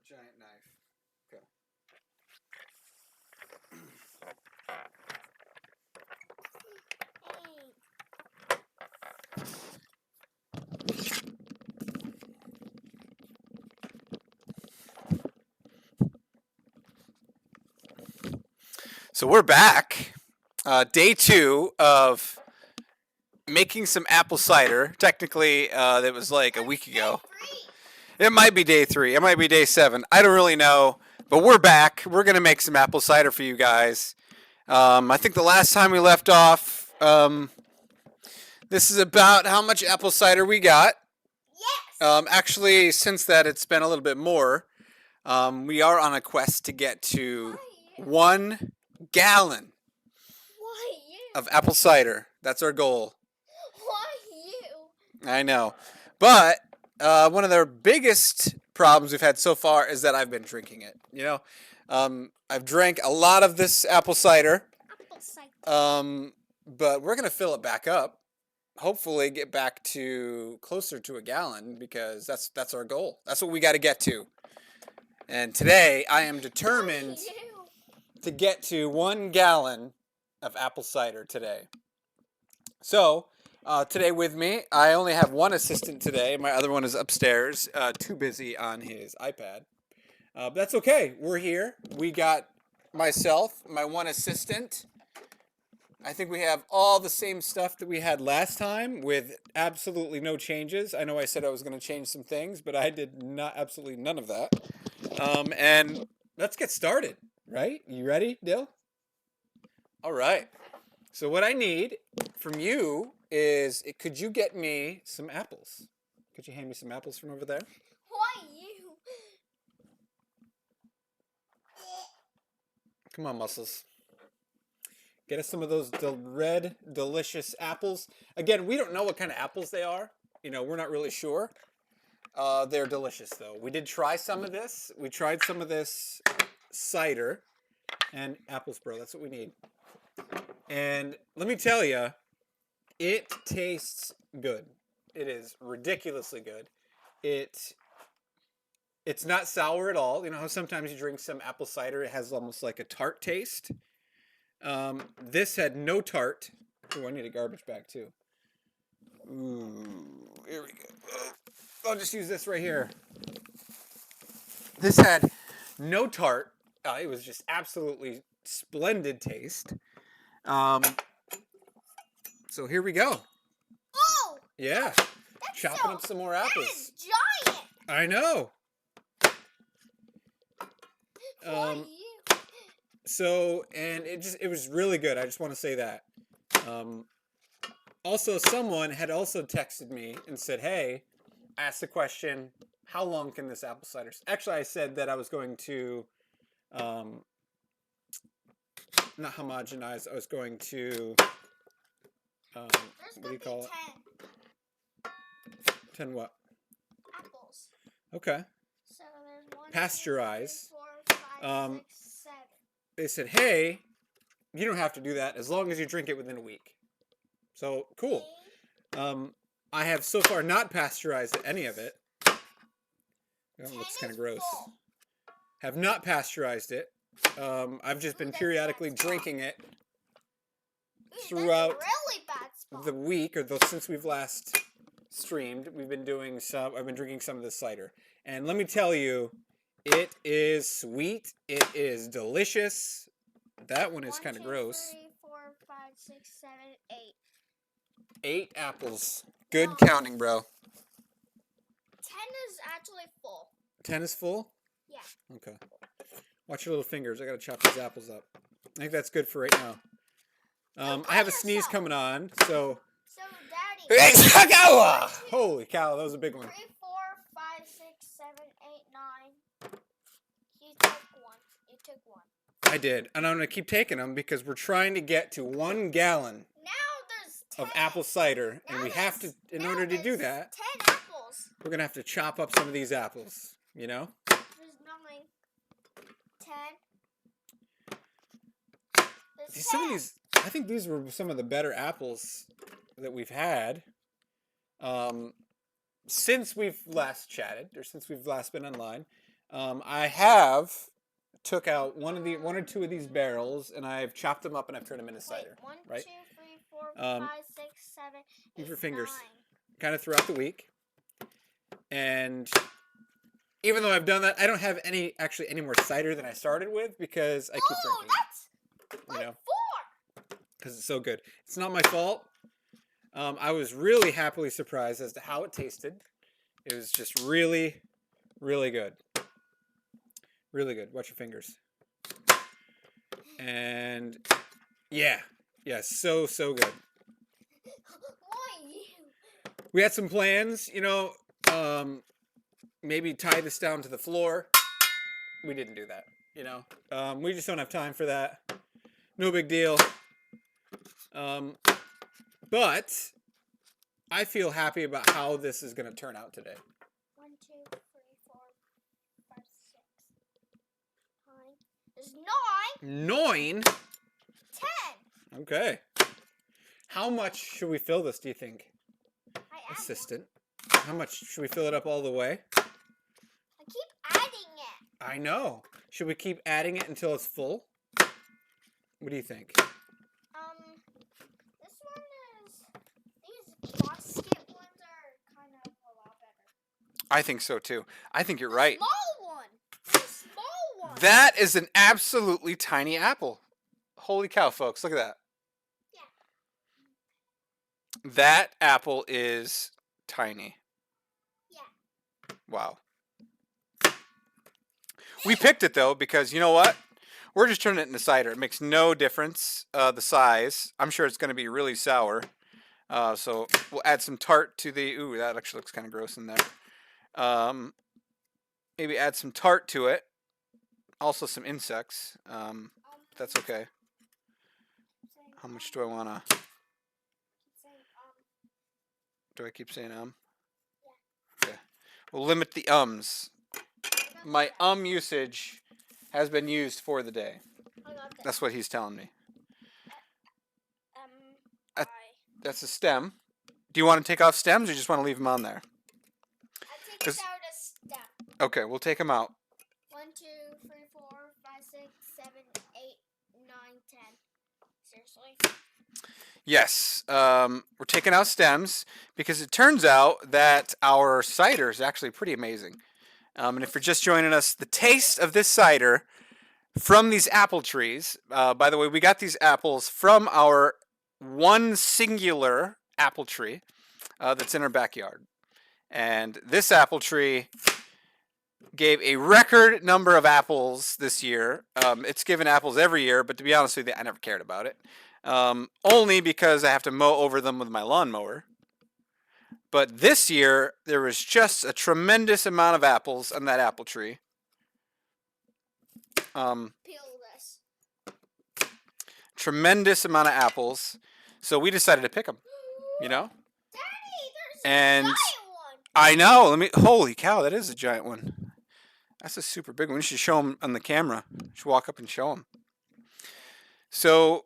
giant knife. Okay. So we're back. Day 2 of making some apple cider. Technically, that was like a week ago. It might be day 3. It might be day 7. I don't really know. But we're back. We're going to make some apple cider for you guys. I think the last time we left off, this is about how much apple cider we got. Yes. Actually, since that, it's been a little bit more. We are on a quest to get to 1 gallon of apple cider. That's our goal. Why you? I know. But one of the biggest problems we've had so far is that I've been drinking it. I've drank a lot of this apple cider. Apple cider. But we're going to fill it back up. Hopefully get back to closer to 1 gallon because that's our goal. That's what we got to get to. And today I am determined to get to 1 gallon of apple cider today. So today with me, I only have one assistant today. My other one is upstairs, too busy on his iPad. But that's okay. We're here. We got myself, my one assistant. I think we have all the same stuff that we had last time with absolutely no changes. I know I said I was going to change some things, but I did absolutely none of that. And let's get started, right? You ready, Dill? All right. So what I need from you is, could you get me some apples? Could you hand me some apples from over there? Why you? Come on, Muscles. Get us some of those red, delicious apples. Again, we don't know what kind of apples they are. We're not really sure. They're delicious, though. We did try some of this. We tried some of this cider and apples, bro. That's what we need. And let me tell you, it tastes good. It is ridiculously good. It's not sour at all. You know how sometimes you drink some apple cider, it has almost like a tart taste. This had no tart. Ooh, I need a garbage bag too. Ooh, here we go. I'll just use this right here. This had no tart. It was just absolutely splendid taste. So here we go. Oh! Yeah. Chopping up some more apples. That is giant. I know. Why you? So, and it was really good. I just want to say that. Also, someone had also texted me and said, hey, asked the question, how long can this apple cider... Actually, I said that I was going to, not homogenize, I was going to, what do you call it? 10 what? Apples. Okay. So there's 1, Pasteurize. 2, 3, 4, 5, 6, 7. They said, hey, you don't have to do that as long as you drink it within a week. So, cool. I have so far not pasteurized any of it. That looks kind of gross. Full. Have not pasteurized it. I've just been periodically drinking it throughout the week, or since we've last streamed. I've been drinking some of this cider. And let me tell you, it is sweet. It is delicious. That one is kind of gross. 1, 2, 3, 4, 5, 6, 7, 8. 8 apples. Good counting, bro. 10 is actually full. 10 is full? Yeah. Okay. Watch your little fingers. I gotta chop these apples up. I think that's good for right now. I have a sneeze coming on, so... So, Daddy... Holy cow, that was a big one. 3, 4, 5, 6, 7, 8, 9. You took one. You took one. I did. And I'm gonna keep taking them because we're trying to get to 1 gallon Now there's 10. of apple cider. And we have to, in order to do that, 10 apples. we're gonna have to chop up some of these apples. You know? There's 9. 10. There's Some of 10. these, I think these were some of the better apples that we've had since we've last chatted, or since we've last been online. I have took out one or two of these barrels, and I've chopped them up and I've turned them into cider. Wait, 1, Right? 2, 3, 4, Um, 5, 6, 7, Move 8, your fingers. 9. Kind of throughout the week, and even though I've done that, I don't have any more cider than I started with because I keep drinking. That's You know, 4. because it's so good. It's not my fault. I was really happily surprised as to how it tasted. It was just really, really good. Really good. Watch your fingers. And yeah, so good. We had some plans, maybe tie this down to the floor. We didn't do that, we just don't have time for that. No big deal. But I feel happy about how this is going to turn out today. 1, 2, 3, 4, 5, 6, 9. There's 9. 9? 10. Okay. How much should we fill this, do you think, assistant? How much should we fill it up all the way? I keep adding it. I know. Should we keep adding it until it's full? What do you think? This one is. These basket ones are kind of a lot better. I think so too. I think you're right. Small one. The small one. That is an absolutely tiny apple. Holy cow, folks! Look at that. Yeah. That apple is tiny. Yeah. Wow. We picked it though because you know what? We're just turning it into cider. It makes no difference the size. I'm sure it's going to be really sour. So we'll add some tart to the. Ooh, that actually looks kind of gross in there. Maybe add some tart to it. Also some insects. That's okay. How much do I want to? Do I keep saying Yeah. Okay. We'll limit the ums. My usage has been used for the day. That's what he's telling me. That's a stem. Do you want to take off stems or just want to leave them on there? I take out a stem. Okay, we'll take them out. 1, 2, 3, 4, 5, 6, 7, 8, 9, 10. Seriously? Yes, we're taking out stems because it turns out that our cider is actually pretty amazing. And if you're just joining us, the taste of this cider from these apple trees, by the way, we got these apples from our one singular apple tree that's in our backyard. And this apple tree gave a record number of apples this year. It's given apples every year, but to be honest with you, I never cared about it. Only because I have to mow over them with my lawnmower. But this year, there was just a tremendous amount of apples on that apple tree. Peel this. Tremendous amount of apples. So we decided to pick them, Daddy, there's and a giant one. I know. Holy cow, that is a giant one. That's a super big one. You should show them on the camera. You should walk up and show them. So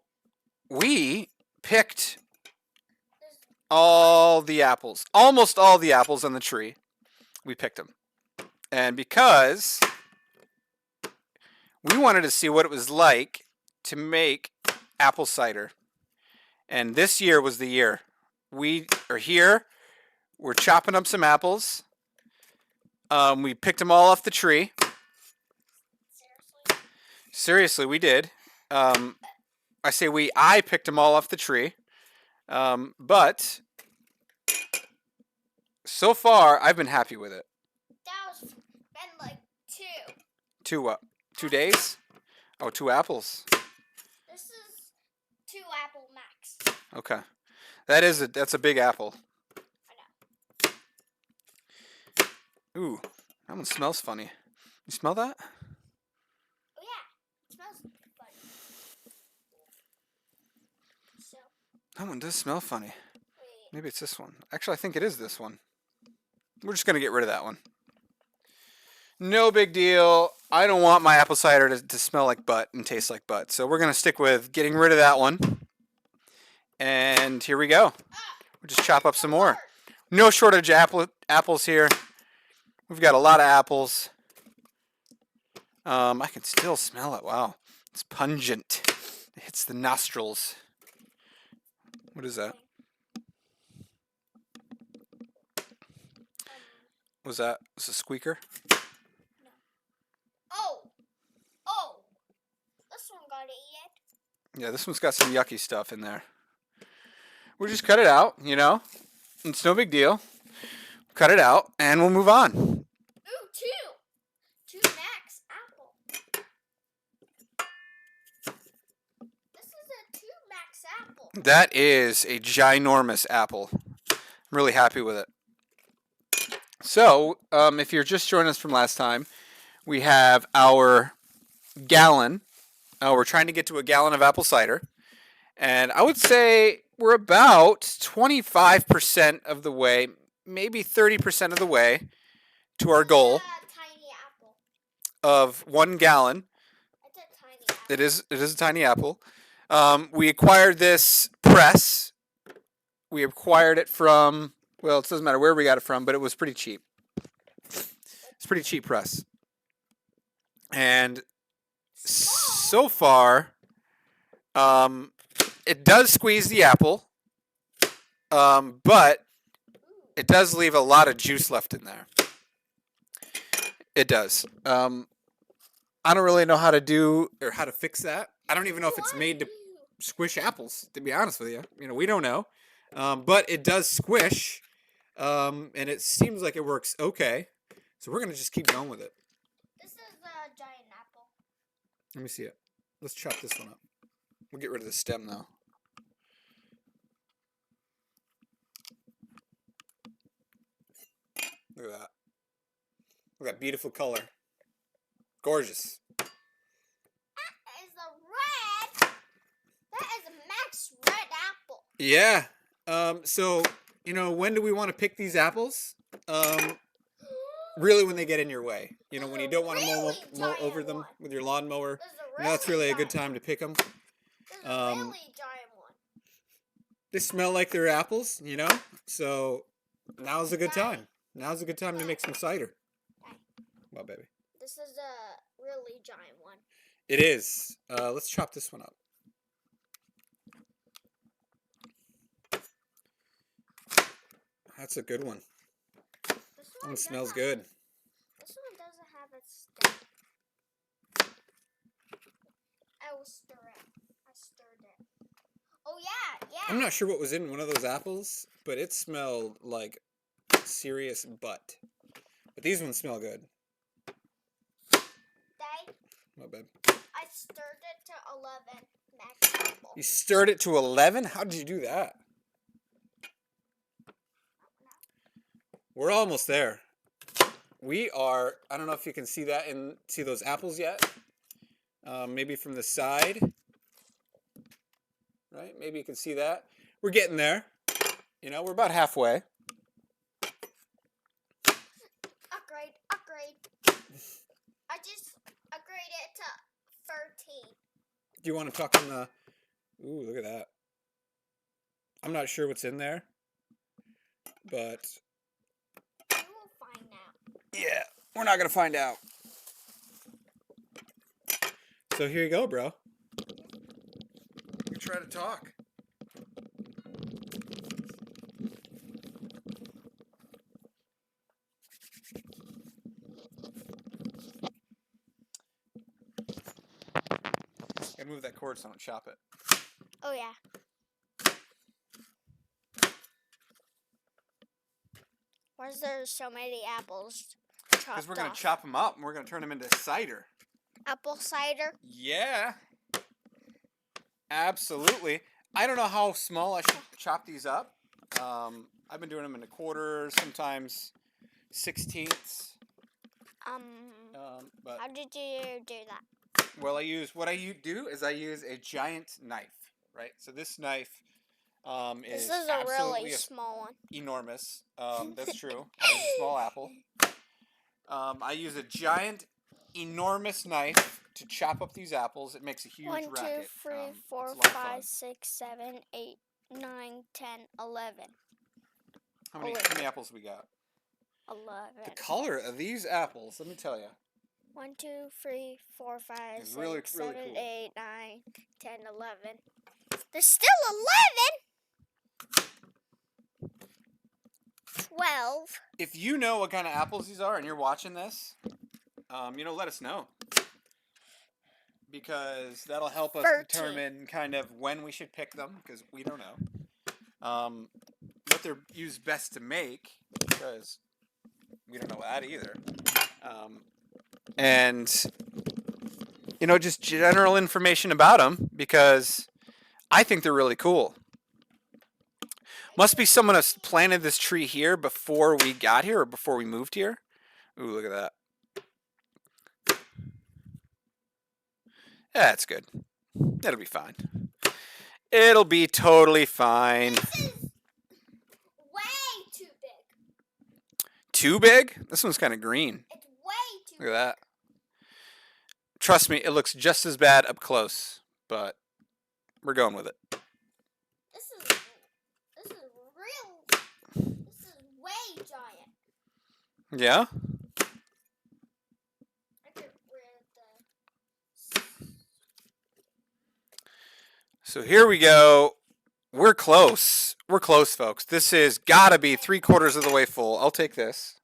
we picked all the apples, almost all the apples on the tree. We picked them. And because we wanted to see what it was like to make apple cider. And this year was the year. We are here. We're chopping up some apples. We picked them all off the tree. Seriously, we did. I picked them all off the tree. But so far, I've been happy with it. That was been like 2. 2 what? 2 days? Oh, 2 apples. This is 2 apple max. Okay. That's a big apple. I know. Ooh, that one smells funny. You smell that? Oh yeah, it smells funny. So. That one does smell funny. Wait. Maybe it's this one. Actually, I think it is this one. We're just going to get rid of that one. No big deal. I don't want my apple cider to smell like butt and taste like butt. So we're going to stick with getting rid of that one. And here we go. We'll just chop up some more. No shortage of apples here. We've got a lot of apples. I can still smell it. Wow. It's pungent. It hits the nostrils. What is that? Was that a squeaker? No. Oh! Oh! This one got eaten. Yeah, this one's got some yucky stuff in there. We'll just cut it out, you know? It's no big deal. Cut it out, and we'll move on. Ooh, two max apple. This is a 2 max apple. That is a ginormous apple. I'm really happy with it. So, if you're just joining us from last time, we have our gallon. We're trying to get to a gallon of apple cider. And I would say we're about 25% of the way, maybe 30% of the way to our goal Tiny apple. of 1 gallon. It's a tiny apple. It is a tiny apple. We acquired this press. We acquired it from, well, it doesn't matter where we got it from, but it was pretty cheap. It's pretty cheap press. And so far, it does squeeze the apple, but it does leave a lot of juice left in there. It does. I don't really know how to do or how to fix that. I don't even know if it's made to squish apples, to be honest with you. You know, we don't know. But it does squish, and it seems like it works okay. So we're going to just keep going with it. This is a giant apple. Let me see it. Let's chop this one up. We'll get rid of the stem, though. Look at that. Look at that beautiful color. Gorgeous. That is a red. That is a max red apple. Yeah. So, you know, when do we want to pick these apples? Really when they get in your way. You know, when you don't want to mow over them with your lawnmower. You know, that's really a good time to pick them. This is a really giant one. They smell like they're apples, you know? So, now's a good time. Now's a good time to make some cider. Well, baby. This is a really giant one. It is. Let's chop this one up. That's a good one. This One smells good. This one doesn't have a stem. I will stir it. I stirred it. Oh yeah. I'm not sure what was in one of those apples, but it smelled like serious butt. But these ones smell good. Dad, My bad. I stirred it to 11 max apple. You stirred it to 11? How did you do that? We're almost there. We are, I don't know if you can see that and see those apples yet. Maybe from the side. Right? Maybe you can see that. We're getting there. You know, we're about halfway. Upgrade. I just upgraded to 13. Do you want to talk on the... Ooh, look at that. I'm not sure what's in there. But... You will find out. yeah, we're not going to find out. So here you go, bro. You try to talk. Gotta move that cord so I don't chop it. Oh yeah. Why is there so many apples chopped Because we're going to off? chop them up and we're going to turn them into cider. Apple cider? Yeah. Absolutely. I don't know how small I should chop these up. I've been doing them into quarters, sometimes 16ths. But How did you do that? well, I use a giant knife, right? So this knife This is is a absolutely really small one. enormous. That's true. It's a small apple. I use a giant, enormous knife to chop up these apples. It makes a huge 1, 2, racket. 3, It's 4, a lot of fun. 5, 6, 7, 8, 9, 10, 11. How many apples we got? 11. The color of these apples, let me tell you. 1, 2, 3, 4, 5, It's 6, really, 7, really cool. 8, 9, 10, 11. There's still 11. 12. If you know what kind of apples these are and you're watching this, let us know. Because that'll help us 13. determine kind of when we should pick them, because we don't know. What they're used best to make, because we don't know that either. And, just general information about them, because I think they're really cool. Must be someone has planted this tree here before we got here or before we moved here. Ooh, look at that. That's good. It'll be fine. It'll be totally fine. This is way too big. Too big? This one's kind of green. It's way too big. Look at that. Trust me, it looks just as bad up close, but we're going with it. This is real. This is way giant. Yeah? I get rid of the... So here we go. We're close. We're close, folks. This is gotta be 3/4 of the way full. I'll take this.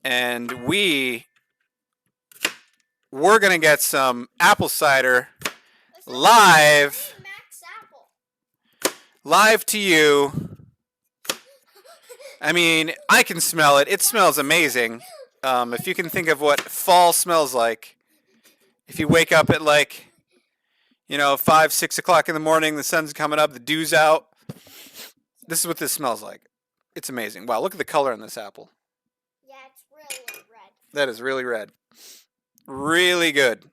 And we're gonna get some apple cider live to you. I mean, I can smell it. It smells amazing. If you can think of what fall smells like, if you wake up at 5, 6 o'clock in the morning, the sun's coming up, the dew's out. This is what this smells like. It's amazing. Wow, look at the color on this apple. Yeah, it's really red. That is really red. Really good.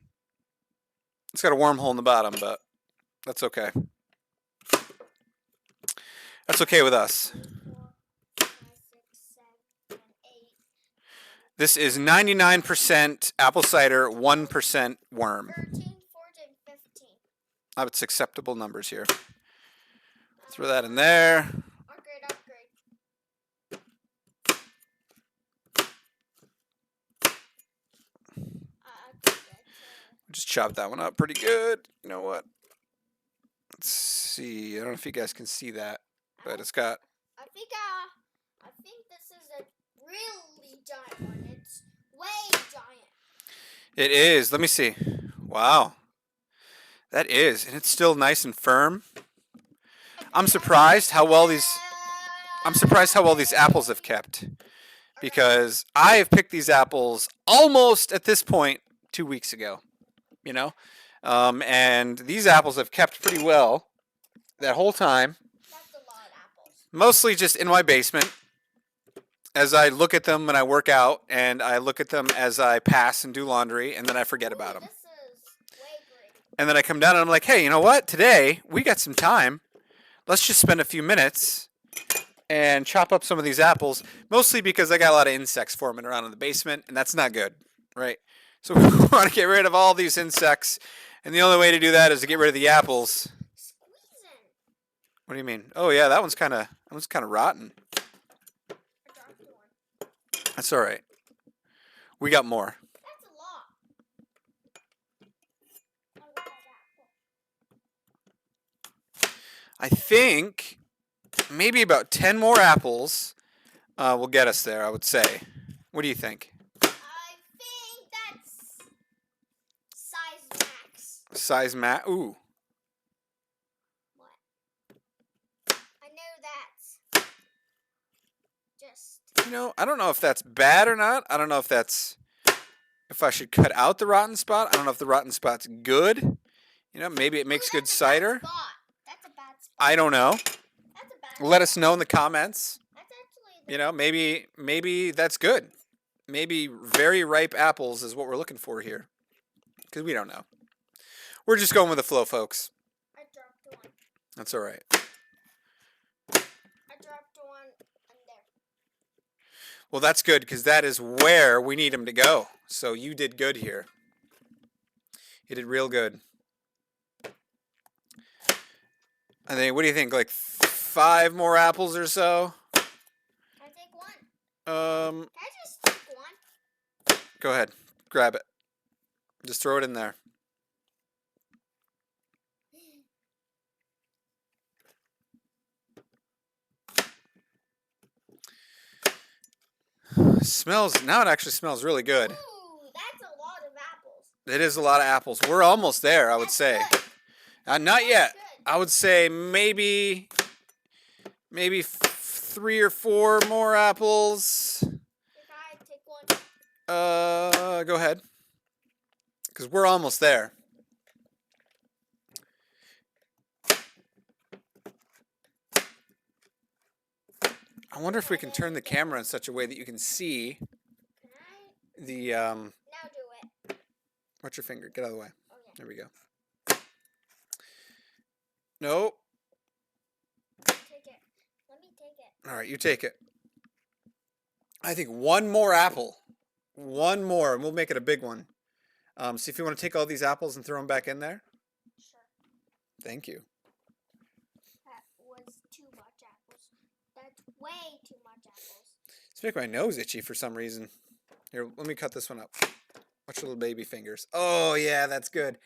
It's got a wormhole in the bottom, but that's okay. That's okay with us. 4, 5, 6, 7, 8. This is 99% apple cider, 1% worm. 13, 14, 15. It's acceptable numbers here. Throw that in there. Upgrade. Just chop that one up pretty good. You know what? Let's see. I don't know if you guys can see that, but it's got... I think this is a really giant one. It's way giant. It is. Let me see. Wow. That is. And it's still nice and firm. I'm surprised how well these apples have kept. Because I have picked these apples almost at this point 2 weeks ago. And these apples have kept pretty well that whole time. That's a lot of apples. Mostly just in my basement. As I look at them when I work out, and I look at them as I pass and do laundry, and then I forget about them. This is way great. And then I come down and I'm like, hey, you know what? Today, we got some time. Let's just spend a few minutes and chop up some of these apples. Mostly because I got a lot of insects forming around in the basement, and that's not good, right? So we want to get rid of all these insects. And the only way to do that is to get rid of the apples. Squeezing. What do you mean? Oh, yeah, that one's kind of rotten. I dropped one. That's all right. We got more. That's a lot. I love that apple. I think maybe about 10 more apples will get us there, I would say. What do you think? I think that's size max. Size mat? Ooh. What? I know that's just... I don't know if that's bad or not. I don't know if I should cut out the rotten spot. I don't know if the rotten spot's good. Maybe it makes good cider. That's a bad spot. I don't know. That's a bad Let us know in the comments. That's actually Maybe that's good. Maybe very ripe apples is what we're looking for here. Because we don't know. We're just going with the flow, folks. I dropped one. That's all right. I dropped one in there. Well, that's good because that is where we need them to go. So you did good here. You did real good. I think, what do you think? Like 5 more apples or so? Can I take one? Can I just take one? Go ahead. grab it. Just throw it in there. Now it actually smells really good. Ooh, that's a lot of apples. It is a lot of apples. We're almost there, I would say. Not yet. I would say maybe 3 or 4 more apples. If I take one. Go ahead. Because we're almost there. I wonder if we can turn the camera in such a way that you can see the Now do it. Watch your finger. Get out of the way. Okay. There we go. Nope. Take it. Let me take it. All right, you take it. I think one more apple. One more, and we'll make it a big one. See if you want to take all these apples and throw them back in there. Sure. Thank you. That was too much apples. That's way too much apples. It's making my nose itchy for some reason. Here, let me cut this one up. Watch your little baby fingers. Oh, yeah, that's good.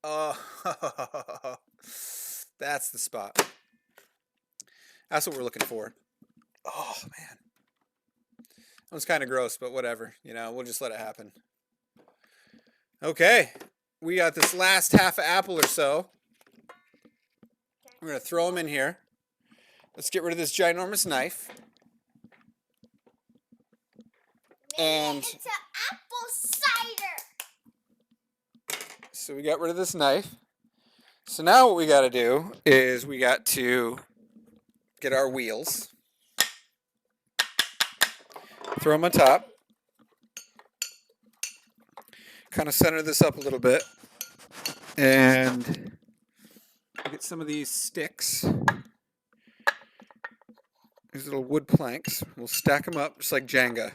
Oh, that's the spot. That's what we're looking for. Oh, man. That was kind of gross, but whatever. You know, we'll just let it happen. Okay. We got this last half of apple or so. We're going to throw them in here. Let's get rid of this ginormous knife. And it's an apple cider. So we got rid of this knife. So now what we got to do is we got to get our wheels. Throw them on top. Kind of center this up a little bit. And get some of these sticks. These little wood planks. We'll stack them up just like Jenga.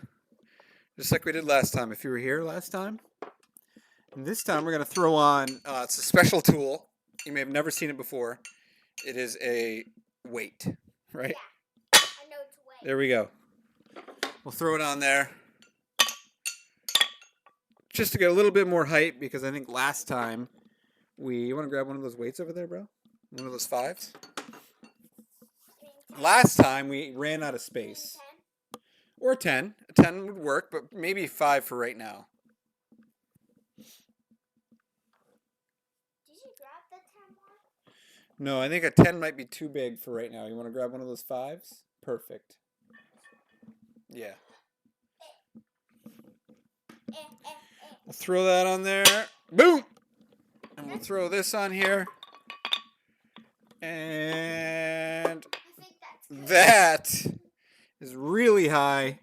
Just like we did last time, if you were here last time. And this time we're going to throw on, it's a special tool. You may have never seen it before. It is a weight, right? Yeah, I know it's weight. There we go. We'll throw it on there. Just to get a little bit more height, because I think last time you want to grab one of those weights over there, bro? One of those 5s? Last time we ran out of space. 10? Or 10. A 10 would work, but maybe 5 for right now. Did you grab the 10 one? No, I think a 10 might be too big for right now. You want to grab one of those 5s? Perfect. Yeah. We'll throw that on there. Boom! And we'll throw this on here. And I think that's that is really high.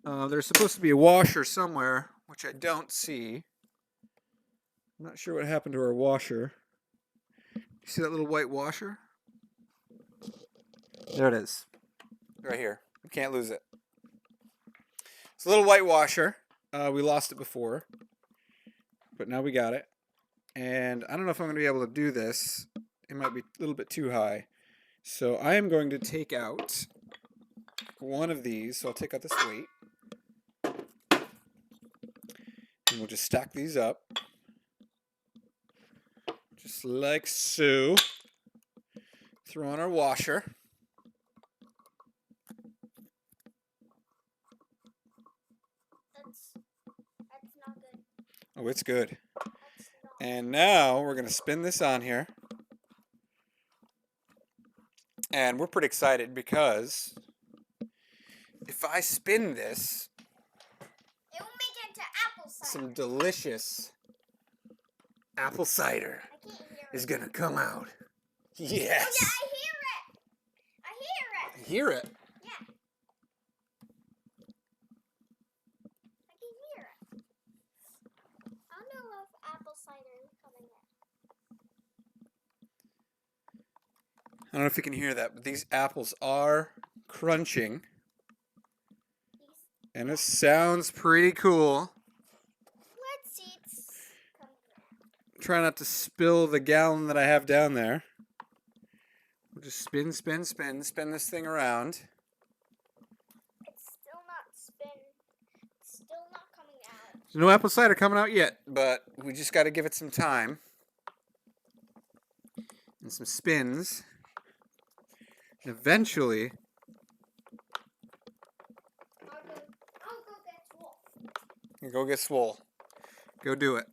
There's supposed to be a washer somewhere, which I don't see. I'm not sure what happened to our washer. You see that little white washer? There it is. Right here. You can't lose it. It's a little white washer. We lost it before. But now we got it. And I don't know if I'm going to be able to do this. It might be a little bit too high. So I am going to take out one of these. So I'll take out this weight. And we'll just stack these up. Just like so. Throw on our washer. That's not good. Oh, it's good. That's not. And now we're going to spin this on here. And we're pretty excited because if I spin this, It will make it into apple cider. some delicious apple cider I can't hear is it. going to come out. Oh yeah, Yes. I hear it. I hear it. Hear it. Yeah. I can hear it. I don't know if apple cider is coming in. I don't know if you can hear that, but these apples are crunching. And it sounds pretty cool. Let's see it's coming in. Try not to spill the gallon that I have down there. We'll just spin this thing around. It's still not spin. It's still not coming out. So no apple cider coming out yet, but we just got to give it some time and some spins. And eventually, I'll go get Wolf. you go get swole. Go do it.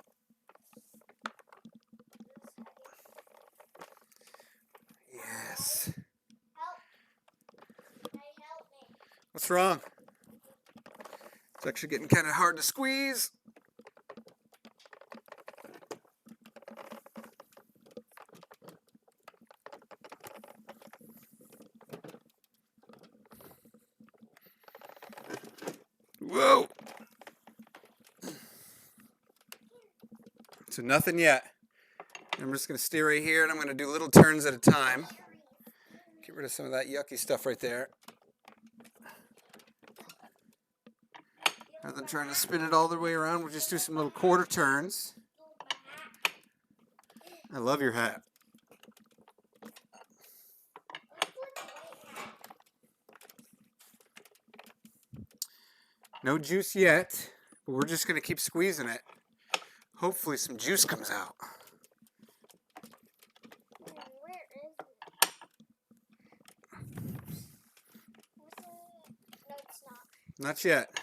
Yes. Help. Hey, help me. What's wrong? It's actually getting kind of hard to squeeze. Whoa! So nothing yet. I'm just going to stay right here and I'm going to do little turns at a time. Get rid of some of that yucky stuff right there. Rather than trying to spin it all the way around, we'll just do some little quarter turns. I love your hat. No juice yet, but we're just going to keep squeezing it. Hopefully some juice comes out. Where is it? No, it's not. Not yet.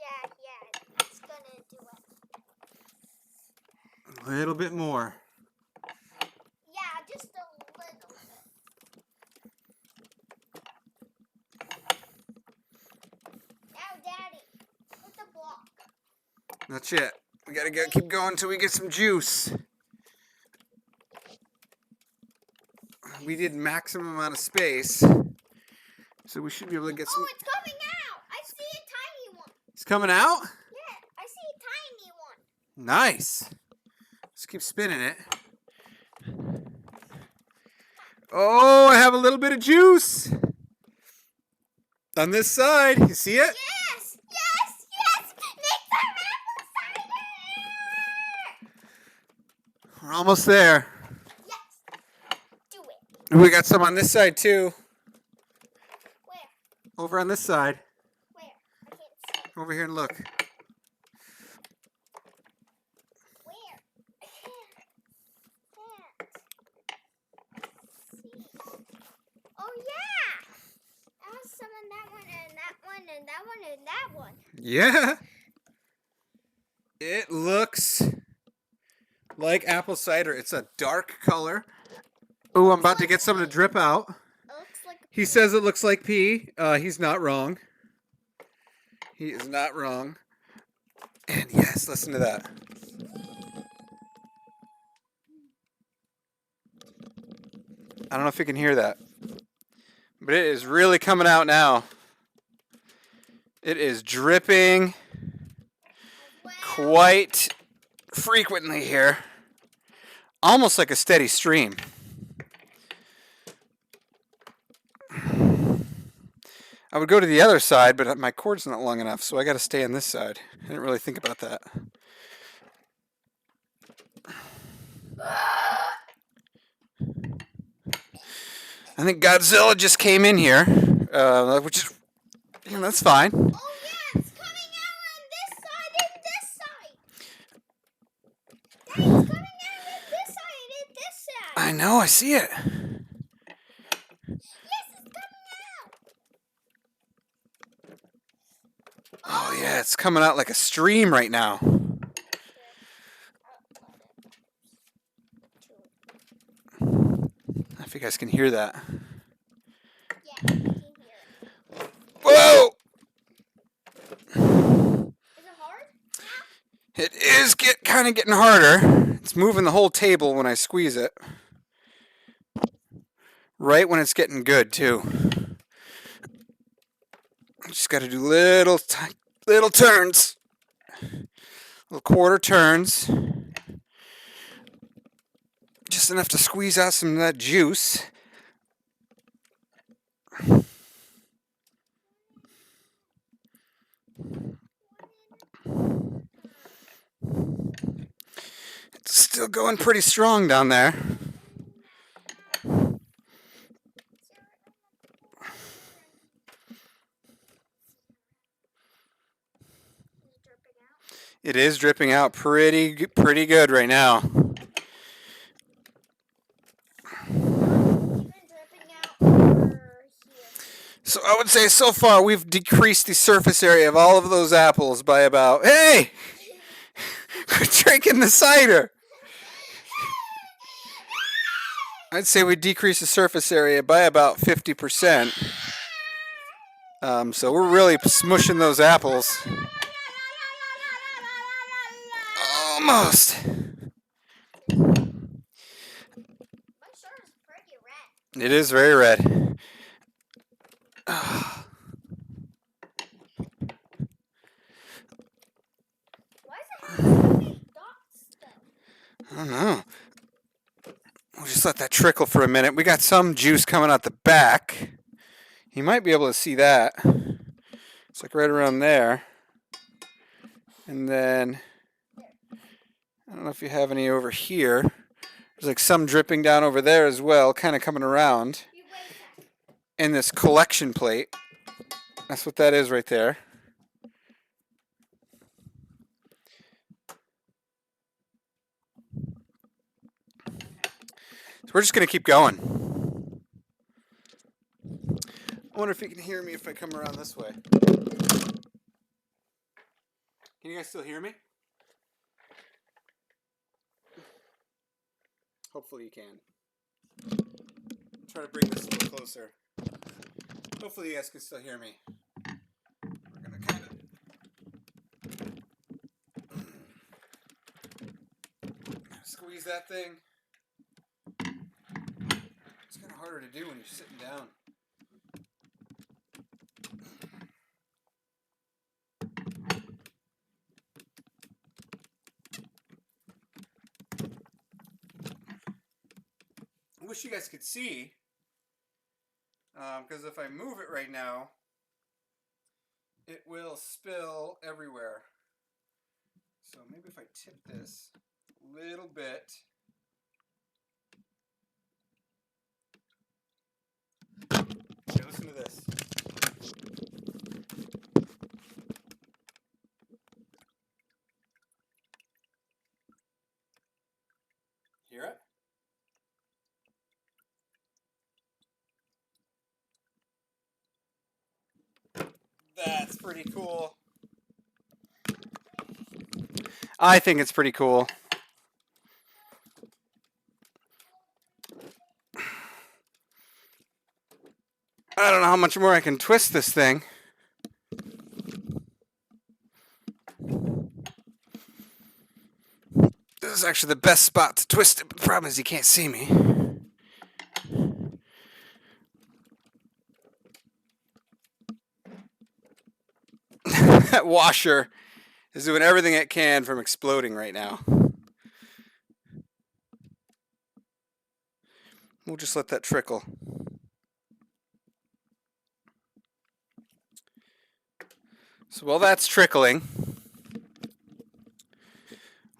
Yeah, it's gonna do it. A little bit more. Yeah, just a little bit. Now, Daddy, put the block. Not yet. We gotta keep going until we get some juice. We did maximum amount of space, so we should be able to get some. Oh, it's coming out! I see a tiny one. It's coming out? Yeah, I see a tiny one. Nice. Let's keep spinning it. Oh, I have a little bit of juice on this side. You see it? Yes! Make some apple cider! We're almost there. Yes! Do it. We got some on this side too. Where? Over on this side. Where? I can't see. Come over here and look. Where? I can't. See. Oh, yeah! I have some in that one, and that one, and that one, and that one. Yeah. It looks like apple cider. It's a dark color. Oh, I'm about to get some to drip out. It looks like He says it looks like pea. He's not wrong. He is not wrong. And yes, listen to that. I don't know if you can hear that, but it is really coming out now. It is dripping quite frequently here. Almost like a steady stream. I would go to the other side, but my cord's not long enough, so I got to stay on this side. I didn't really think about that. I think Godzilla just came in here, which is, that's fine. Oh, yeah, it's coming out on this side and this side. Daddy, it's coming out on this side and this side. I know, I see it. Yes, it's coming out. Oh, yeah, it's coming out like a stream right now. If you guys can hear that. Yeah, I can hear it. Whoa! Is it hard now? It is kind of getting harder. It's moving the whole table when I squeeze it. Right when it's getting good, too. Just got to do little turns. Little quarter turns. Just enough to squeeze out some of that juice. It's still going pretty strong down there. It is dripping out pretty good right now. Even dripping out over here. So I would say so far we've decreased the surface area of all of those apples by about, hey, quit drinking the cider. I'd say we decreased the surface area by about 50%. So we're really smushing those apples. Almost. My shirt is pretty red. It is very red. Why does it have so many dots though? I don't know. We'll just let that trickle for a minute. We got some juice coming out the back. You might be able to see that. It's like right around there. And then, I don't know if you have any over here. There's like some dripping down over there as well, kind of coming around. In this collection plate. That's what that is right there. So we're just going to keep going. I wonder if you can hear me if I come around this way. Can you guys still hear me? Hopefully you can. Try to bring this a little closer. Hopefully you guys can still hear me. We're going to kind of squeeze that thing. It's kind of harder to do when you're sitting down. I wish you guys could see, because if I move it right now, it will spill everywhere. So maybe if I tip this a little bit. Okay, listen to this. Hear it? That's pretty cool. I think it's pretty cool. I don't know how much more I can twist this thing. This is actually the best spot to twist it, but the problem is you can't see me. That washer is doing everything it can from exploding right now. We'll just let that trickle. So while that's trickling,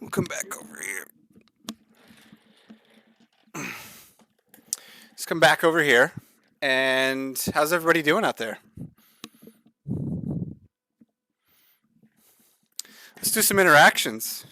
we'll come back over here. Let's come back over here. And how's everybody doing out there? Let's do some interactions.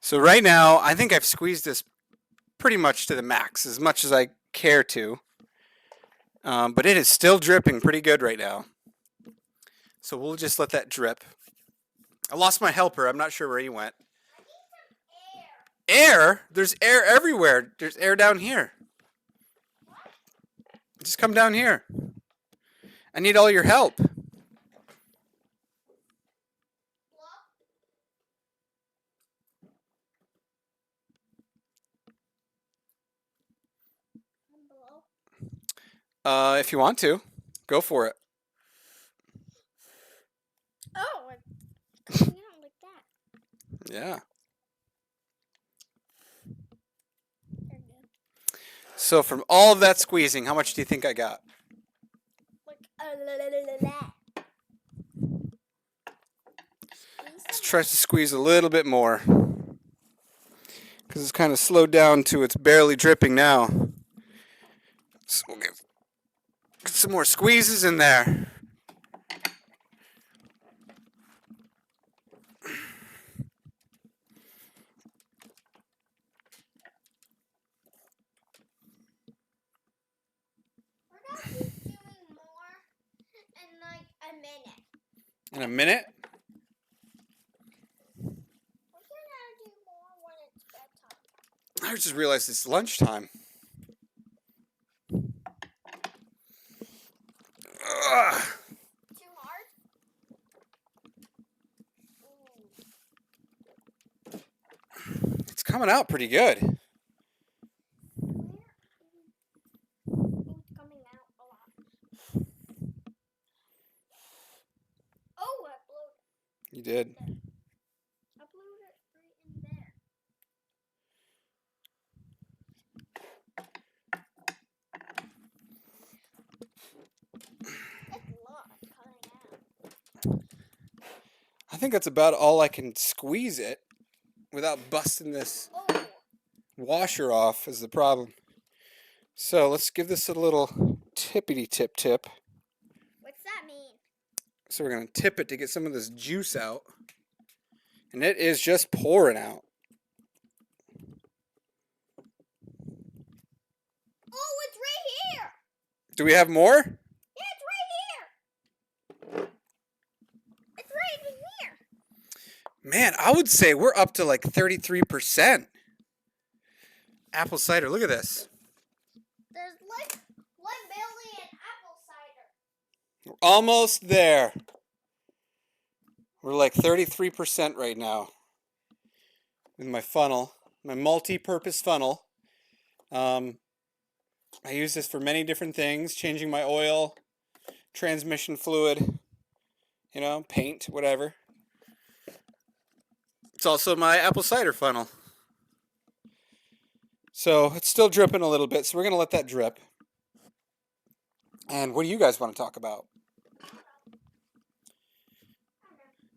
So right now, I think I've squeezed this pretty much to the max, as much as I care to. But it is still dripping pretty good right now. So we'll just let that drip. I lost my helper. I'm not sure where he went. Air? There's air everywhere. There's air down here. Just come down here. I need all your help. If you want to, go for it. Oh, you don't like that. Yeah. So from all of that squeezing, how much do you think I got? Like a Let's try to squeeze a little bit more. Because it's kind of slowed down to it's barely dripping now. So we'll get some more squeezes in there. We're gonna keep doing more in like a minute. In a minute? We're gonna do more when it's bedtime. I just realized it's lunchtime. Ugh. Too hard? It's coming out pretty good. It's coming out a lot. Oh, I blew it. You did. I blew it right in there. It's a lot coming out. I think that's about all I can squeeze it without busting this Oh, washer off is the problem. So let's give this a little tippity tip tip. what's that mean? So we're going to tip it to get some of this juice out. And it is just pouring out. Oh, it's right here. Do we have more? Yeah, it's right here. It's right in here. Man, I would say we're up to like 33%. Apple cider, look at this. There's like 1 billion apple cider. We're almost there. We're like 33% right now with my funnel, my multi-purpose funnel. I use this for many different things, changing my oil, transmission fluid, you know, paint, whatever. It's also my apple cider funnel. So it's still dripping a little bit, so we're going to let that drip. And what do you guys want to talk about?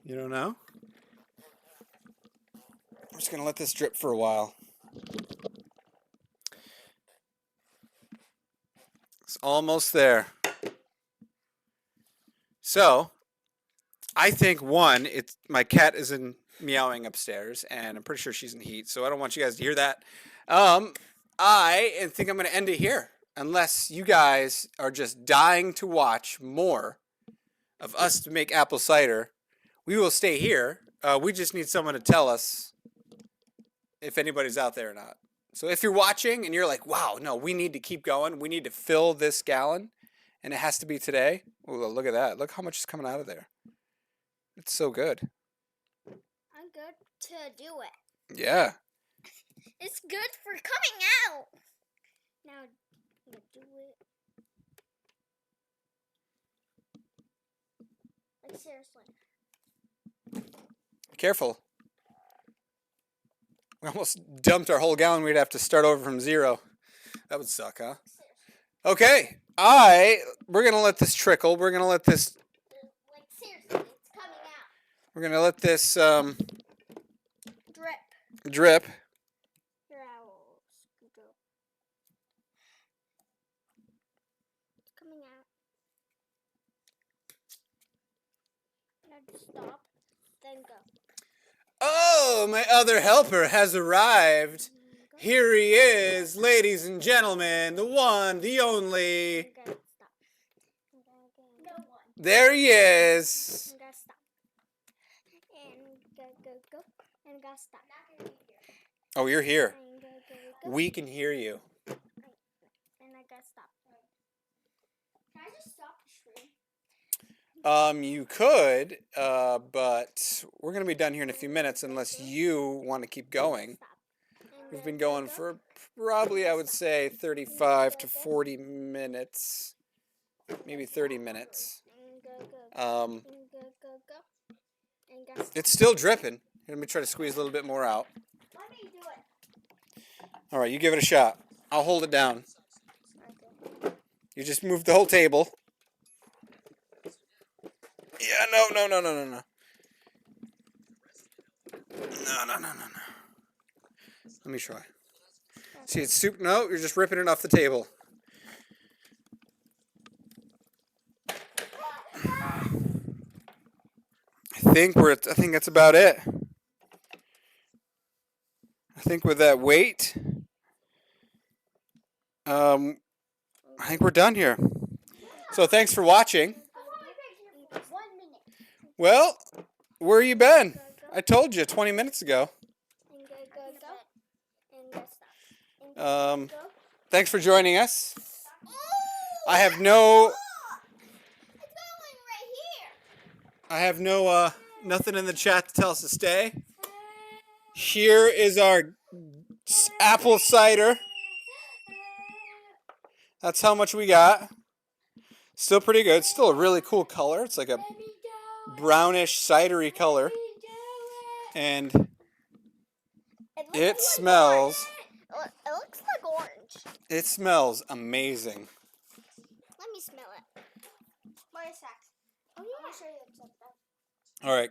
You don't know? We're just going to let this drip for a while. It's almost there. So, I think one, it's my cat is meowing upstairs, and I'm pretty sure she's in heat, so I don't want you guys to hear that. I think I'm going to end it here, unless you guys are just dying to watch more of us to make apple cider. We will stay here. We just need someone to tell us if anybody's out there or not. So if you're watching and you're like, wow, no, we need to keep going. We need to fill this gallon, and it has to be today. Oh, look at that. Look how much is coming out of there. It's so good. I'm good to do it. Yeah. It's good for coming out. Now, I'm gonna do it. Like, seriously. Be careful. We almost dumped our whole gallon. We'd have to start over from zero. That would suck, huh? Okay. We're going to let this trickle. We're going to let this... Like, seriously, it's coming out. We're going to let this Drip. drip. Here, I will scoot up. It's coming out. Now just stop, then go. Oh, my other helper has arrived. Here he is, ladies and gentlemen, the one, the only. I'm gonna stop. No one. There he is. I'm gonna stop. And go. And I'm gonna stop. I'm not gonna be here. Oh, you're here. And go. We can hear you. And I gotta stop. Can I just stop the stream? You could, but we're going to be done here in a few minutes unless you want to keep going. Stop. We've been going for probably, I would say, 35 to 40 minutes. Maybe 30 minutes. And go. And go. And gotta stop. It's still dripping. Let me try to squeeze a little bit more out. Let me do it. All right, you give it a shot. I'll hold it down. Okay. You just move the whole table. Yeah, no. No, no, no. Let me try. See, it's soup. No, you're just ripping it off the table. I think that's about it. I think with that weight, I think we're done here. So thanks for watching. 1 minute. Well, where you been? I told you 20 minutes ago. And go. And go stop. And Um, Thanks for joining us. I have no, It's going right here. I have no, nothing in the chat to tell us to stay. Here is our apple cider. That's how much we got. Still pretty good. Still a really cool color. It's like a brownish cidery color. And it smells. It looks like orange. It smells amazing. Let me smell it. Where is that? Oh yeah. I'll show you something. All right.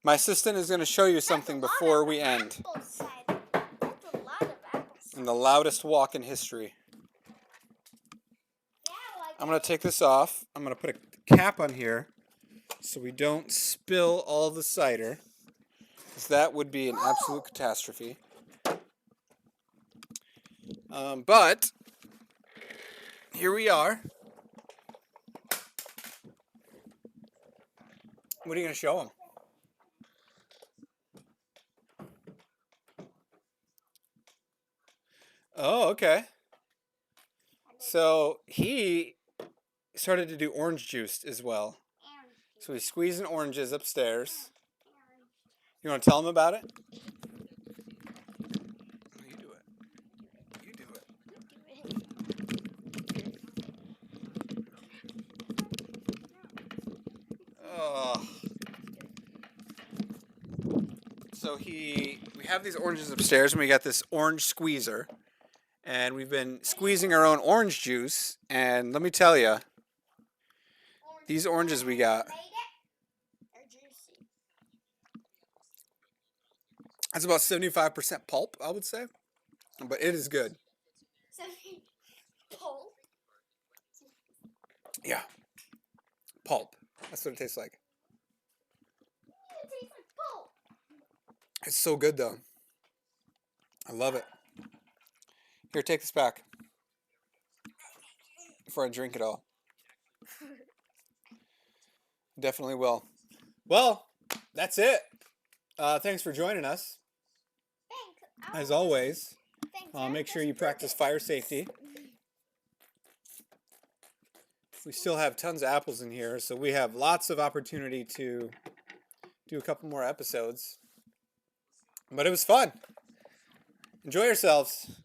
My assistant is going to show you something before we end. Apple cider. That's a lot of apple cider. In the loudest walk in history. Yeah, like I'm going to take this off. I'm going to put a cap on here so we don't spill all the cider. Because that would be an absolute catastrophe. But here we are. What are you going to show them? Oh, okay. So he started to do orange juice as well. So he's squeezing oranges upstairs. You want to tell him about it? You do it. You do it. Oh. So we have these oranges upstairs, and we got this orange squeezer, and we've been squeezing our own orange juice. And let me tell you, these oranges we got. That's about 75% pulp, I would say, but it is good. Pulp. Yeah, pulp. That's what it tastes like. It tastes like pulp. It's so good, though. I love it. Here, take this back before I drink it all. Definitely will. Well, that's it. Thanks for joining us. As always, make sure you practice fire safety. We still have tons of apples in here, so we have lots of opportunity to do a couple more episodes. But it was fun. Enjoy yourselves.